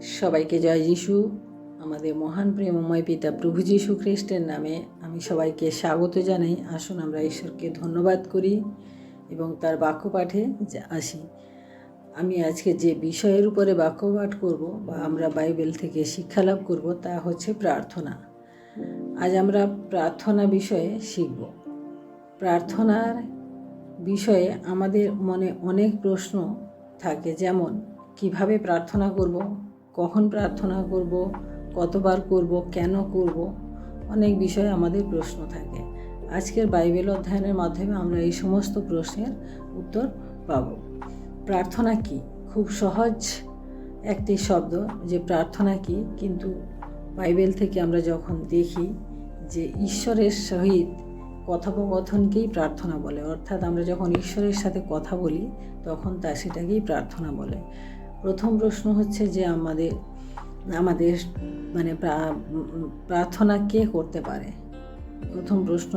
সবাইকে জয় যিশু। আমাদের মহান প্রেমময় পিতা প্রভু যীশু খ্রিস্টের নামে আমি সবাইকে স্বাগত জানাই। আসুন আমরা ঈশ্বরকে ধন্যবাদ করি এবং তার বাক্য পাঠে আসি। আমি আজকে যে বিষয়ের উপরে বাক্য পাঠ করব বা আমরা বাইবেল থেকে শিক্ষা লাভ করব তা হচ্ছে প্রার্থনা। আজ আমরা প্রার্থনা বিষয়ে শিখব। প্রার্থনার বিষয়ে আমাদের মনে অনেক প্রশ্ন থাকে, যেমন কিভাবে প্রার্থনা করব, কখন প্রার্থনা করব, কতবার করব, কেন করব, অনেক বিষয়ে আমাদের প্রশ্ন থাকে। আজকের বাইবেল অধ্যয়নের মাধ্যমে আমরা এই সমস্ত প্রশ্নের উত্তর পাব। প্রার্থনা কি? খুব সহজ একটি শব্দ যে প্রার্থনা কি, কিন্তু বাইবেল থেকে আমরা যখন দেখি যে ঈশ্বরের সহিত কথোপকথনকেই প্রার্থনা বলে, অর্থাৎ আমরা যখন ঈশ্বরের সাথে কথা বলি তখন সেটাকেই প্রার্থনা বলে। প্রথম প্রশ্ন হচ্ছে যে আমাদের প্রার্থনা কে করতে পারে। প্রথম প্রশ্ন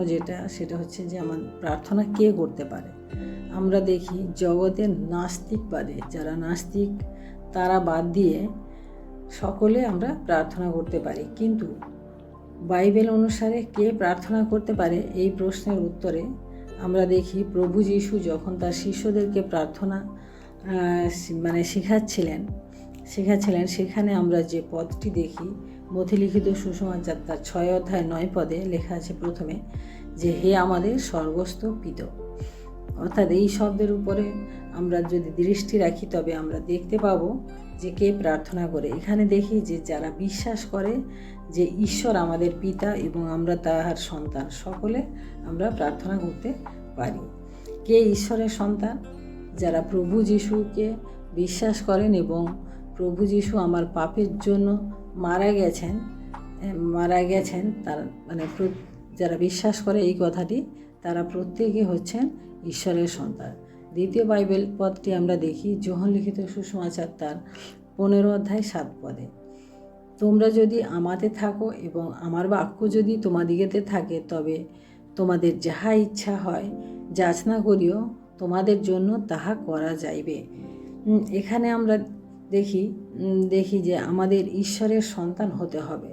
সেটা হচ্ছে যে প্রার্থনা কে করতে পারে। আমরা দেখি জগতের নাস্তিকবাদে যারা নাস্তিক তারা বাদ দিয়ে সকলে আমরা প্রার্থনা করতে পারি, কিন্তু বাইবেল অনুসারে কে প্রার্থনা করতে পারে এই প্রশ্নের উত্তরে আমরা দেখি প্রভু যীশু যখন তার শিষ্যদেরকে প্রার্থনা শেখাচ্ছিলেন, সেখানে আমরা যে পদটি দেখি মথি লিখিত সুসমাচার তার 6 অধ্যায় 9 পদে লেখা আছে প্রথমে যে হে আমাদের স্বর্গস্থ পিতা। অর্থাৎ এই শব্দের উপরে আমরা যদি দৃষ্টি রাখি তবে আমরা দেখতে পাবো যে কে প্রার্থনা করে। এখানে দেখি যে যারা বিশ্বাস করে যে ঈশ্বর আমাদের পিতা এবং আমরা তাহার সন্তান, সকলে আমরা প্রার্থনা করতে পারি। কে ঈশ্বরের সন্তান? যারা প্রভু যীশুকে বিশ্বাস করেন এবং প্রভু যীশু আমার পাপের জন্য মারা গেছেন তার যারা বিশ্বাস করে এই কথাটি, তারা প্রত্যেকে হচ্ছেন ঈশ্বরের সন্তান। দ্বিতীয় বাইবেল পদটি আমরা দেখি যোহন লিখিত সুসমাচার তার 15 অধ্যায় 7 পদে, তোমরা যদি আমাতে থাকো এবং আমার বাক্য যদি তোমাদিগতে থাকে তবে তোমাদের যাহা ইচ্ছা হয় যাচনা করিও, তোমাদের জন্য তাহা করা যাইবে। এখানে আমরা দেখি যে আমাদের ঈশ্বরের সন্তান হতে হবে।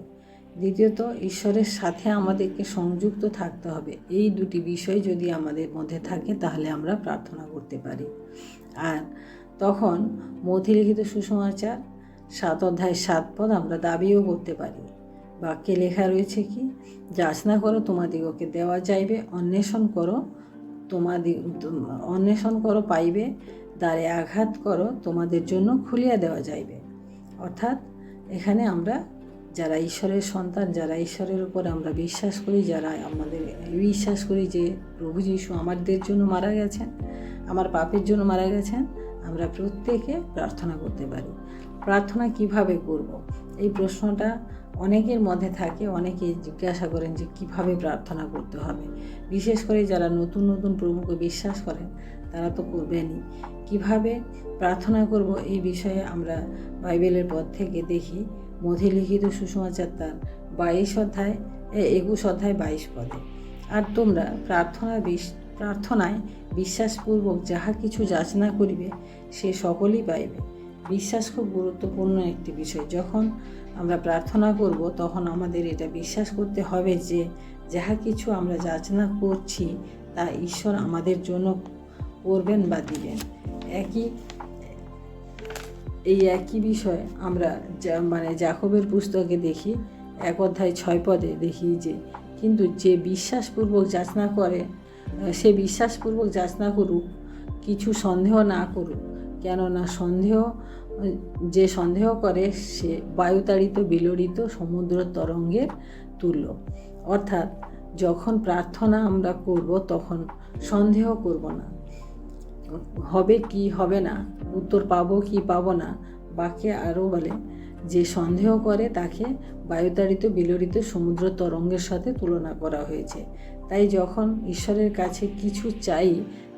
দ্বিতীয়ত ঈশ্বরের সাথে আমাদেরকে সংযুক্ত থাকতে হবে। এই দুটি বিষয় যদি আমাদের মধ্যে থাকে তাহলে আমরা প্রার্থনা করতে পারি। আর তখন মথি লিখিত সুসমাচার 7 অধ্যায় 7 পদ আমরা দাবিও করতে পারি। বাক্যে লেখা রয়েছে কি, যাচনা করো তোমাদিগকে দেওয়া যাইবে, অন্বেষণ করো পাইবে, দ্বারে আঘাত করো তোমাদের জন্য খুলিয়া দেওয়া যাইবে। অর্থাৎ এখানে আমরা যারা ঈশ্বরের সন্তান, যারা ঈশ্বরের উপর আমরা বিশ্বাস করি, যারা বিশ্বাস করি যে প্রভু যীশু আমাদের জন্য মারা গেছেন, আমার পাপের জন্য মারা গেছেন, আমরা প্রত্যেকে প্রার্থনা করতে পারি। প্রার্থনা কিভাবে করব? এই প্রশ্নটা অনেকের মধ্যে থাকে। অনেকে জিজ্ঞাসা করেন যে কিভাবে প্রার্থনা করতে হবে। বিশেষ করে যারা নতুন প্রভুকে বিশ্বাস করেন তারা তো করবেনই। কিভাবে প্রার্থনা করব এই বিষয়ে আমরা বাইবেলের পদ থেকে দেখি মথি লিখিত সুসমাচার তার 21 অধ্যায় 22 পদে, আর তোমরা প্রার্থনায় বিশ্বাসপূর্বক যাহা কিছু যাচনা করিবে সে সকলই পাইবে। বিশ্বাস খুব গুরুত্বপূর্ণ একটি বিষয়। যখন আমরা প্রার্থনা করব তখন আমাদের এটা বিশ্বাস করতে হবে যে যাহা কিছু আমরা যাচনা করছি তা ঈশ্বর আমাদের জন্য করবেন বা দিবেন। এই একই বিষয় আমরা যাকবের পুস্তকে দেখি 1 অধ্যায় 6 পদে দেখি যে কিন্তু যে বিশ্বাসপূর্বক যাচনা করে সে বিশ্বাসপূর্বক যাচনা করুক, কিছু সন্দেহ না করুক, কেননা যে সন্দেহ করে সে বায়ুতাড়িত বিলড়িত সমুদ্র তরঙ্গের তুল্য। অর্থাৎ যখন প্রার্থনা আমরা করব তখন সন্দেহ করব না, হবে কি হবে না, উত্তর পাবো কি পাবো না। বাক্যে আরও বলে যে সন্দেহ করে তাকে বায়ুতাড়িত বিলড়িত সমুদ্র তরঙ্গের সাথে তুলনা করা হয়েছে। তাই যখন ঈশ্বরের কাছে কিছু চাই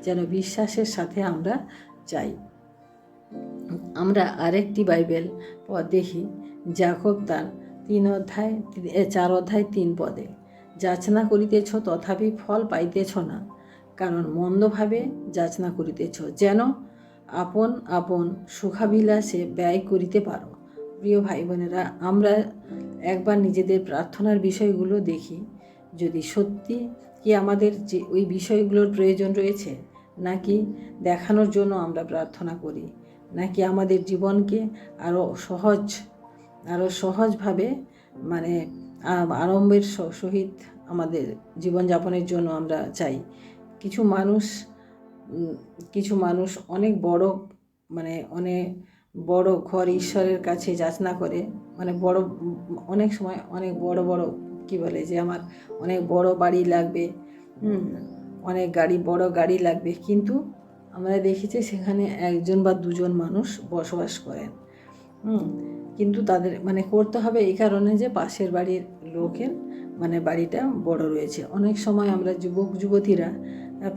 যেন বিশ্বাসের সাথে আমরা চাই। আমরা আরেকটি বাইবেল পদ দেখি যাকব তার 4 অধ্যায় 3 পদে, যাচনা করিতেছ তথাপি ফল পাইতেছ না, কারণ মন্দভাবে যাচনা করিতেছ যেন আপন সুখাবিলাসে ব্যয় করিতে পারো। প্রিয় ভাই বোনেরা, আমরা একবার নিজেদের প্রার্থনার বিষয়গুলো দেখি, যদি সত্যি কি আমাদের যে ওই বিষয়গুলোর প্রয়োজন রয়েছে, নাকি দেখানোর জন্য আমরা প্রার্থনা করি, নাকি আমাদের জীবনকে আরও সহজভাবে মানে আরম্ভের সহিত আমাদের জীবনযাপনের জন্য আমরা চাই। কিছু মানুষ অনেক বড় ঘর ঈশ্বরের কাছে যাচনা করে, অনেক সময় অনেক বড় কি বলে যে আমার অনেক বড় বাড়ি লাগবে, অনেক বড় গাড়ি লাগবে, কিন্তু আমরা দেখেছি সেখানে একজন বা দুজন মানুষ বসবাস করেন। কিন্তু তাদের করতে হবে এই কারণে যে পাশের বাড়ির লোকের বাড়িটা বড় রয়েছে। অনেক সময় আমরা যুবক যুবতীরা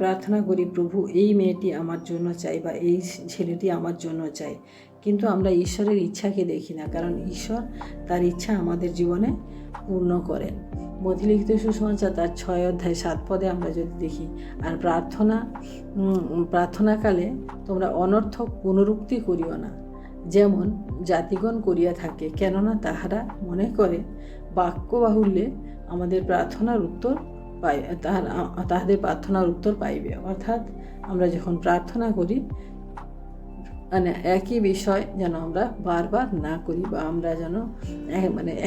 প্রার্থনা করি, প্রভু এই মেয়েটি আমার জন্য চাই বা এই ছেলেটি আমার জন্য চাই, কিন্তু আমরা ঈশ্বরের ইচ্ছাকে দেখি না, কারণ ঈশ্বর তার ইচ্ছা আমাদের জীবনে পূর্ণ করেন। মথিলিখিত সুসমাচার তার 6 অধ্যায় 7 পদে আমরা যদি দেখি, আর প্রার্থনাকালে তোমরা অনর্থক পুনরুক্তি করিও না, যেমন জাতিগণ করিয়া থাকে, কেননা তাহারা মনে করে বাক্য বাহুল্যে আমাদের প্রার্থনার উত্তর তাহাদের প্রার্থনার উত্তর পাইবে। অর্থাৎ আমরা যখন প্রার্থনা করি একই বিষয় যেন আমরা বারবার না করি, বা আমরা যেন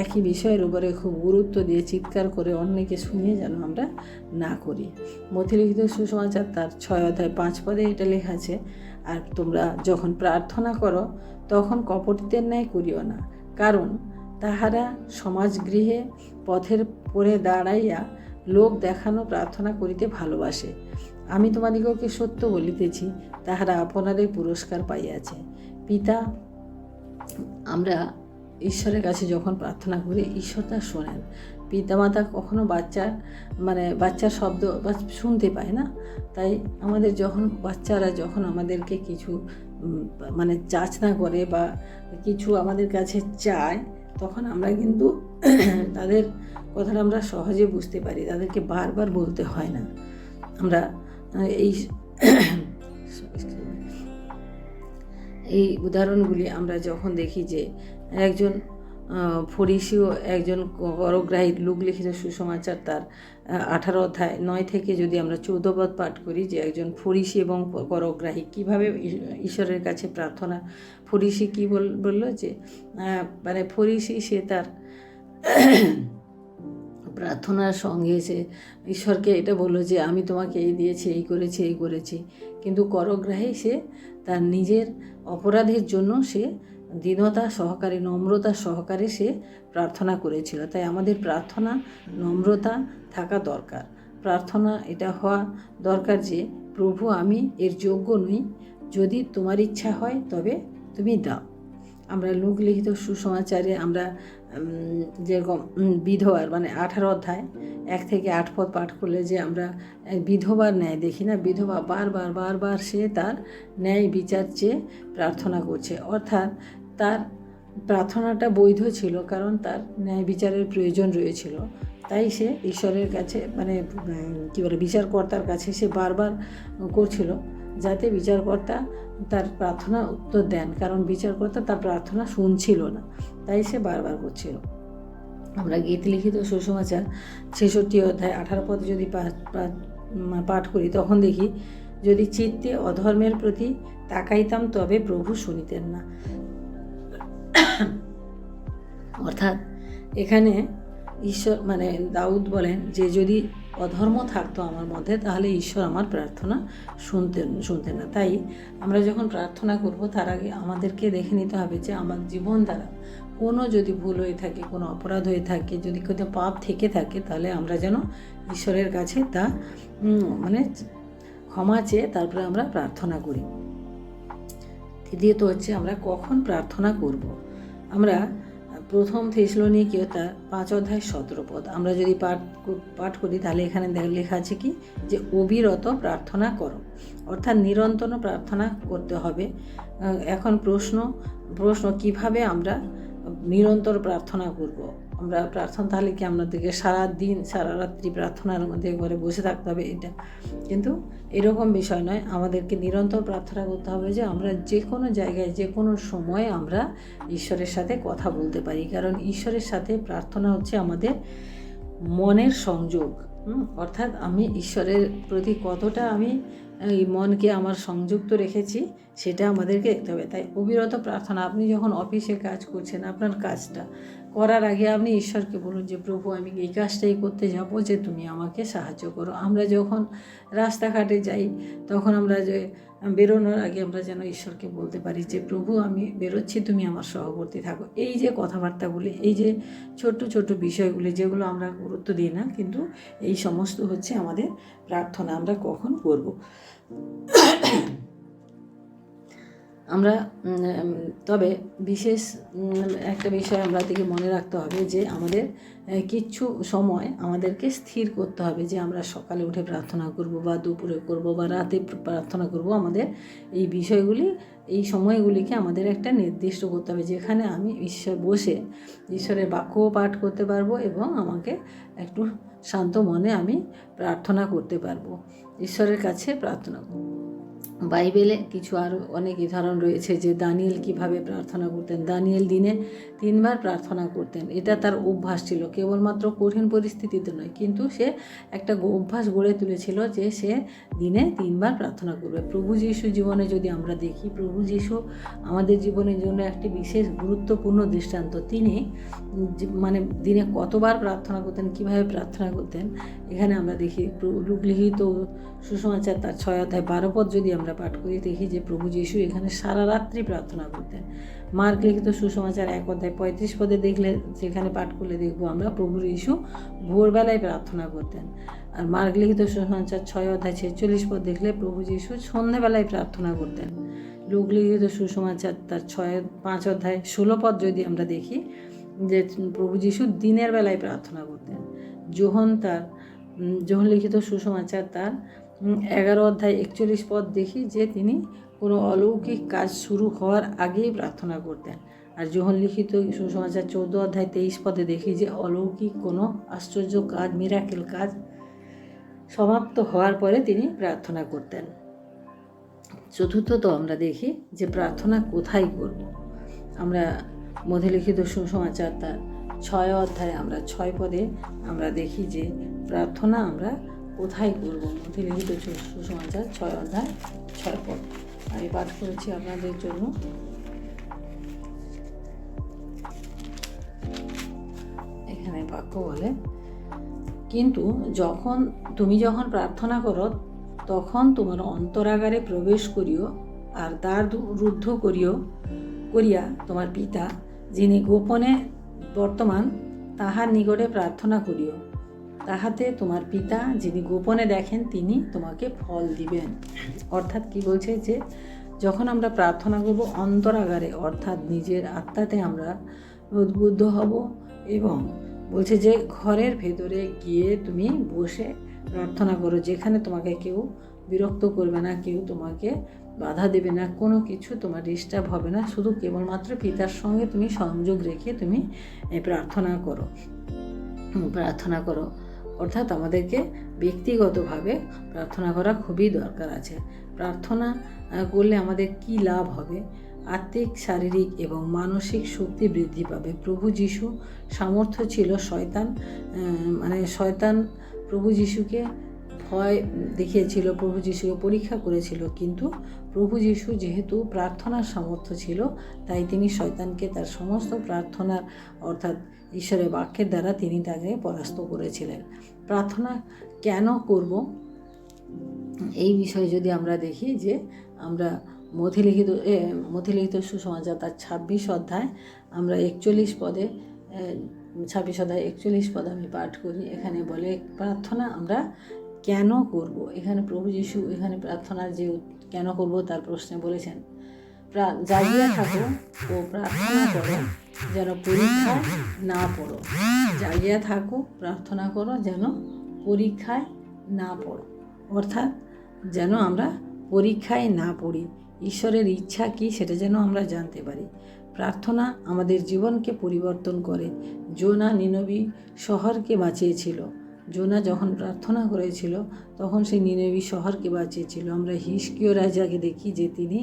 একই বিষয়ের উপরে খুব গুরুত্ব দিয়ে চিৎকার করে অন্যকে শুনিয়ে যেন আমরা না করি। মথিলিখিত সুসমাচার তার 6 অধ্যায় 5 পদে এটা লেখা আছে, আর তোমরা যখন প্রার্থনা করো তখন কপটীদের ন্যায় করিও না, কারণ তাহারা সমাজগৃহে পথের পরে দাঁড়াইয়া লোক দেখানো প্রার্থনা করিতে ভালোবাসে। আমি তোমাদিগকে সত্য বলিতেছি, তাহারা আপনাদের পুরস্কার পাইয়াছে। পিতা, আমরা ঈশ্বরের কাছে যখন প্রার্থনা করি ঈশ্বর তা শোনেন। পিতামাতা কখনো বাচ্চার শব্দ শুনতে পায় না, তাই আমাদের বাচ্চারা যখন আমাদেরকে কিছু যাচনা করে বা কিছু আমাদের কাছে চায়, তখন আমরা কিন্তু তাদের কথাটা আমরা সহজে বুঝতে পারি, তাদেরকে বারবার বলতে হয় না। আমরা এই উদাহরণগুলি আমরা যখন দেখি যে একজন ফরিসি ও একজন করগ্রাহী, লুক লিখিত সুসমাচার তার 18 অধ্যায় 9 থেকে যদি আমরা 14 পদ পাঠ করি, যে একজন ফরিসি এবং করগ্রাহী কীভাবে ঈশ্বরের কাছে প্রার্থনা, ফরিসি কী বলল যে ফরিসি সে তার প্রার্থনার সঙ্গে সে ঈশ্বরকে এটা বললো যে আমি তোমাকে এই দিয়েছি, এই করেছি, কিন্তু করগ্রাহী সে তার নিজের অপরাধের জন্য সে দীনতা সহকারে, নম্রতা সহকারে সে প্রার্থনা করেছিল। তাই আমাদের প্রার্থনা নম্রতা থাকা দরকার। প্রার্থনা এটা হওয়া দরকার যে প্রভু আমি এর যোগ্য নই, যদি তোমার ইচ্ছা হয় তবে তুমি দাও। আমরা লুক লিখিত সুসমাচারে আমরা যেরকম বিধবার 18 অধ্যায় 1 থেকে 8 পদ পাঠ করলে যে আমরা বিধবার ন্যায় দেখি না, বিধবা বারবার সে তার ন্যায় বিচার চেয়ে প্রার্থনা করছে, অর্থাৎ তার প্রার্থনাটা বৈধ ছিল, কারণ তার ন্যায় বিচারের প্রয়োজন রয়েছিল। তাই সে ঈশ্বরের কাছে বিচারকর্তার কাছে সে বারবার করছিল, যাতে বিচারকর্তা তার প্রার্থনা উত্তর দেন, কারণ বিচারকর্তা তার প্রার্থনা শুনছিল না, তাই সে বারবার করছিল। আমরা গীত লিখিত সুসমাচার 66 অধ্যায় 18 পদ যদি পাঠ করি, তখন দেখি, যদি চিত্তে অধর্মের প্রতি তাকাইতাম তবে প্রভু শুনিতেন না। অর্থাৎ এখানে ঈশ্বর দাউদ বলেন যে যদি অধর্ম থাকতো আমার মধ্যে, তাহলে ঈশ্বর আমার প্রার্থনা শুনতেন না। তাই আমরা যখন প্রার্থনা করব, তার আগে আমাদেরকে দেখে নিতে হবে যে আমার জীবন দ্বারা কোনো যদি ভুল হয়ে থাকে, কোনো অপরাধ হয়ে থাকে, যদি কোনো পাপ থেকে থাকে, তাহলে আমরা যেন ঈশ্বরের কাছে তা ক্ষমা চেয়ে তারপরে আমরা প্রার্থনা করি। দ্বিতীয়ত হচ্ছে আমরা কখন প্রার্থনা করব। আমরা 1 থেসলোনিকীয় তার 5 অধ্যায় 17 পদ আমরা যদি পাঠ করি, তাহলে এখানে লেখা আছে কি, যে অবিরত প্রার্থনা করো, অর্থাৎ নিরন্তর প্রার্থনা করতে হবে। এখন প্রশ্ন কিভাবে আমরা নিরন্তর প্রার্থনা করব। আমরা প্রার্থনা, তাহলে কি আমাদেরকে সারা দিন সারা রাত্রি প্রার্থনার মধ্যে ঘরে বসে থাকতে হবে? এটা কিন্তু এরকম বিষয় নয়। আমাদেরকে নিরন্তর প্রার্থনা করতে হবে যে আমরা যে কোনো জায়গায় যে কোনো সময়ে আমরা ঈশ্বরের সাথে কথা বলতে পারি, কারণ ঈশ্বরের সাথে প্রার্থনা হচ্ছে আমাদের মনের সংযোগ। অর্থাৎ আমি ঈশ্বরের প্রতি কতটা আমি এই মনকে আমার সংযুক্ত রেখেছি সেটা আমাদেরকে দেখতে হবে। তাই অবিরত প্রার্থনা। আপনি যখন অফিসে কাজ করছেন, আপনার কাজটা করার আগে আপনি ঈশ্বরকে বলুন যে প্রভু আমি এই কাজটাই করতে যাব, যে তুমি আমাকে সাহায্য করো। আমরা যখন রাস্তাঘাটে যাই তখন আমরা যে বেরোনোর আগে আমরা যেন ঈশ্বরকে বলতে পারি যে প্রভু আমি বেরোচ্ছি, তুমি আমার সহবর্তী থাকো। এই যে কথাবার্তাগুলি, এই যে ছোট্ট ছোট্ট বিষয়গুলি যেগুলো আমরা গুরুত্ব দিই না, কিন্তু এই সমস্ত হচ্ছে আমাদের প্রার্থনা। আমরা কখন করব? আমরা তবে বিশেষ একটা বিষয় আমাদেরকে মনে রাখতে হবে যে আমাদের কিছু সময় আমাদেরকে স্থির করতে হবে যে আমরা সকালে উঠে প্রার্থনা করব বা দুপুরে করব বা রাতে প্রার্থনা করব। আমাদের এই বিষয়গুলি, এই সময়গুলিকে আমাদের একটা নির্দিষ্ট করতে হবে যেখানে আমি বসে ঈশ্বরের বাক্যও পাঠ করতে পারবো এবং আমাকে একটু শান্ত মনে আমি প্রার্থনা করতে পারবো, ঈশ্বরের কাছে প্রার্থনা করব। বাইবেলে কিছু আরও অনেক উদাহরণ রয়েছে যে দানিয়েল কিভাবে প্রার্থনা করতেন। দানিয়েল দিনে 3 বার প্রার্থনা করতেন। এটা তার অভ্যাস ছিল, কেবলমাত্র কঠিন পরিস্থিতিতে নয়, কিন্তু সে একটা অভ্যাস গড়ে তুলেছিল যে সে দিনে 3 বার প্রার্থনা করবে। প্রভু যীশু জীবনে যদি আমরা দেখি, প্রভু যীশু আমাদের জীবনের জন্য একটি বিশেষ গুরুত্বপূর্ণ দৃষ্টান্ত। তিনি মানে দিনে কতবার প্রার্থনা করতেন, কিভাবে প্রার্থনা করতেন, এখানে আমরা দেখি লূকা লিখিত সুসমাচার তার 6 অধ্যায় 12 পদ যদি আমরা পাঠ করি, দেখি যে প্রভু যীশু এখানে সারা রাত্রি প্রার্থনা করতেন। মার্ক লিখিত সুসমাচার 1 অধ্যায় 35 পদে দেখলে, যেখানে পাঠ করলে দেখবো আমরা প্রভু যীশু ভোরবেলায় প্রার্থনা করতেন। আর মার্ক লিখিত সুসমাচার 6 অধ্যায় 46 পদ দেখলে প্রভু যীশু সন্ধ্যেবেলায় প্রার্থনা করতেন। লূকা লিখিত সুসমাচার তার 5 অধ্যায় 16 পদ যদি আমরা দেখি যে প্রভু যীশু দিনের বেলায় প্রার্থনা করতেন। যোহন লিখিত সুসমাচার তার 11 অধ্যায় 41 পদ দেখি যে তিনি কোনো অলৌকিক কাজ শুরু হওয়ার আগেই প্রার্থনা করতেন। আর যোহন লিখিত সুসমাচার 14 অধ্যায় 23 পদে দেখি যে অলৌকিক কোনো আশ্চর্য কাজ, মিরাকেল কাজ সমাপ্ত হওয়ার পরে তিনি প্রার্থনা করতেন। চতুর্থত আমরা দেখি যে প্রার্থনা কোথায় করব। আমরা মধ্যলিখিত সুসমাচার তার 6 অধ্যায় আমরা 6 পদে আমরা দেখি যে প্রার্থনা আমরা কোথায় করব। মধ্যলিখিত সুসমাচার 6 অধ্যায় 6 পদ আমি পাঠ করেছি আপনাদের জন্য। এখানে বাক্য বলে, কিন্তু তুমি যখন প্রার্থনা করো তখন তোমার অন্তরাগারে প্রবেশ করিও, আর দ্বার রুদ্ধ করিয়া তোমার পিতা যিনি গোপনে বর্তমান তাহার নিকটে প্রার্থনা করিও, তাহাতে তোমার পিতা যিনি গোপনে দেখেন তিনি তোমাকে ফল দিবেন। অর্থাৎ কি বলছে যে যখন আমরা প্রার্থনা করব অন্তরাগারে, অর্থাৎ নিজের আত্মাতে আমরা উদ্বুদ্ধ হব, এবং বলছে যে ঘরের ভেতরে গিয়ে তুমি বসে প্রার্থনা করো, যেখানে তোমাকে কেউ বিরক্ত করবে না, কেউ তোমাকে বাধা দেবে না, কোনো কিছু তোমার ডিস্টার্ব হবে না, শুধু কেবলমাত্র পিতার সঙ্গে তুমি সংযোগ রেখে তুমি প্রার্থনা করো। অর্থাৎ আমাদেরকে ব্যক্তিগতভাবে প্রার্থনা করা খুবই দরকার আছে। প্রার্থনা করলে আমাদের কি লাভ হবে? আত্মিক, শারীরিক এবং মানসিক শক্তি বৃদ্ধি পাবে। প্রভু যীশু সামর্থ্য ছিল, শয়তান প্রভু যীশুকে ভয় দেখিয়েছিল, প্রভু যীশুকে পরীক্ষা করেছিল, কিন্তু প্রভু যীশু যেহেতু প্রার্থনার সামর্থ্য ছিল, তাই তিনি শয়তানকে তার সমস্ত প্রার্থনার অর্থাৎ ঈশ্বরের বাক্যের দ্বারা তিনি তাকে পরাস্ত করেছিলেন। প্রার্থনা কেন করব এই বিষয়ে যদি আমরা দেখি যে আমরা মথিলিখিত সুসমাচার তার 26 অধ্যায় আমরা 41 পদে 26 অধ্যায় 41 পদ আমি পাঠ করি। এখানে বলে প্রার্থনা আমরা কেন করব। এখানে প্রভু যীশু এখানে প্রার্থনার যে কেন করব তার প্রশ্নে বলেছেন, জাগিয়া থাকো ও প্রার্থনা করো যেন পরীক্ষায় না পড়ো। জাগিয়া থাকো, প্রার্থনা করো যেন পরীক্ষায় না পড়ো। অর্থাৎ যেন আমরা পরীক্ষায় না পড়ি, ঈশ্বরের ইচ্ছা কী সেটা যেন আমরা জানতে পারি। প্রার্থনা আমাদের জীবনকে পরিবর্তন করে। জোনা নিনবী শহরকে বাঁচিয়েছিল। জোনা যখন প্রার্থনা করেছিল তখন সেই নিনবী শহরকে বাঁচিয়েছিল। আমরা হিজকিয়া রাজাকে দেখি যে তিনি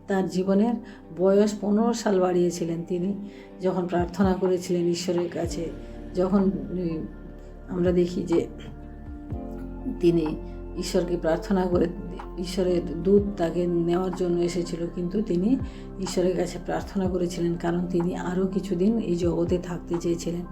তার জীবনের বয়স 15 সাল বাড়িয়েছিলেন। তিনি যখন প্রার্থনা করেছিলেন ঈশ্বরের কাছে, যখন আমরা দেখি যে তিনি ঈশ্বরকে প্রার্থনা করে, ঈশ্বরের দূত তাকে নেওয়ার জন্য এসেছিল, কিন্তু তিনি ঈশ্বরের কাছে প্রার্থনা করেছিলেন কারণ তিনি আরও কিছুদিন এই জগতে থাকতে চেয়েছিলেন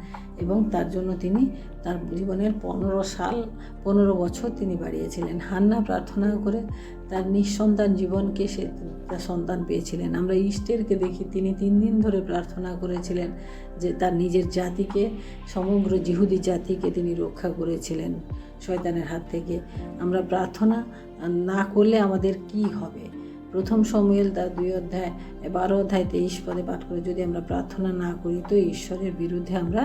এবং তার জন্য তিনি তার জীবনের 15 বছর তিনি বাড়িয়েছিলেন। হান্না প্রার্থনা করে তার নিঃসন্তান জীবনকে সে তার সন্তান পেয়েছিলেন। আমরা ইস্টেরকে দেখি, তিনি 3 দিন ধরে প্রার্থনা করেছিলেন যে তার নিজের জাতিকে, সমগ্র জিহুদি জাতিকে তিনি রক্ষা করেছিলেন শয়তানের হাত থেকে। আমরা প্রার্থনা না করলে আমাদের কি হবে? প্রথম শমূয়েল তার 2 অধ্যায় 12 অধ্যায় 23 পদে পাঠ করে, যদি আমরা প্রার্থনা না করি তো ঈশ্বরের বিরুদ্ধে আমরা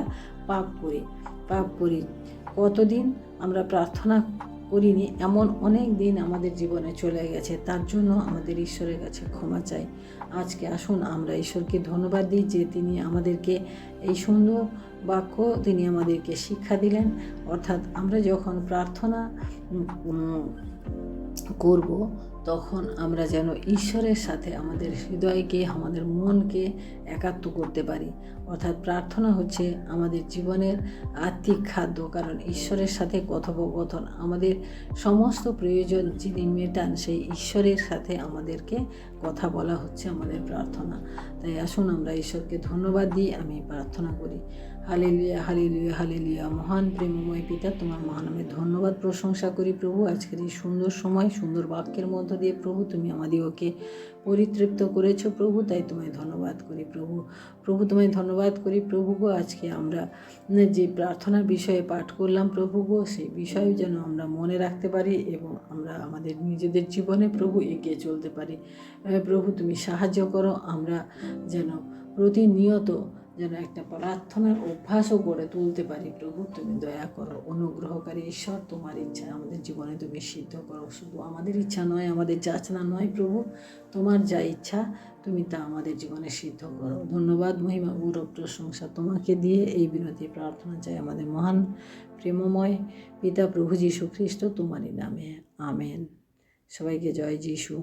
পাপ করি। কতদিন আমরা প্রার্থনা করিনি, এমন অনেক দিন আমাদের জীবনে চলে গেছে। তার জন্য আমাদের ঈশ্বরের কাছে ক্ষমা চাই। আজকে আসুন আমরা ঈশ্বরকে ধন্যবাদ দিই যে তিনি আমাদেরকে এই সুন্দর বাক্য তিনি আমাদেরকে শিক্ষা দিলেন। অর্থাৎ আমরা যখন প্রার্থনা করব তখন আমরা যেন ঈশ্বরের সাথে আমাদের হৃদয়কে, আমাদের মনকে একাত্ম করতে পারি। অর্থাৎ প্রার্থনা হচ্ছে আমাদের জীবনের আত্মিক খাদ্য, কারণ ঈশ্বরের সাথে কথোপকথন, আমাদের সমস্ত প্রয়োজন যিনি মেটান সেই ঈশ্বরের সাথে আমাদেরকে কথা বলা হচ্ছে আমাদের প্রার্থনা। তাই আসুন আমরা ঈশ্বরকে ধন্যবাদ দিই। আমি প্রার্থনা করি। Hallelujah, hallelujah, hallelujah. মহান প্রেমময় পিতা, তোমার মহানামে ধন্যবাদ প্রশংসা করি প্রভু। আজকের এই সুন্দর সময়, সুন্দর বাক্যের মধ্য দিয়ে প্রভু তুমি আমাদিগকে পরিতৃপ্ত করেছো প্রভু, তাই তোমায় ধন্যবাদ করি প্রভু। তোমায় ধন্যবাদ করি প্রভু গো। আজকে আমরা যে প্রার্থনার বিষয়ে পাঠ করলাম প্রভু গো, সেই বিষয় যেন আমরা মনে রাখতে পারি এবং আমরা আমাদের নিজেদের জীবনে প্রভু এগিয়ে চলতে পারি। প্রভু তুমি সাহায্য করো, আমরা যেন প্রতিনিয়ত যেন একটা প্রার্থনার অভ্যাসও গড়ে তুলতে পারি প্রভু। তুমি দয়া করো। অনুগ্রহকারী ঈশ্বর, তোমার ইচ্ছা আমাদের জীবনে তুমি সিদ্ধ করো। শুধু আমাদের ইচ্ছা নয়, আমাদের যাচনা নয় প্রভু, তোমার যা ইচ্ছা তুমি তা আমাদের জীবনে সিদ্ধ করো। ধন্যবাদ, মহিমা, গৌরব, প্রশংসা তোমাকে দিয়ে এই বিনতি প্রার্থনা চাই আমাদের মহান প্রেমময় পিতা প্রভু যীশু খ্রিস্ট তোমারই নামে, আমেন। সবাইকে জয় যীশু।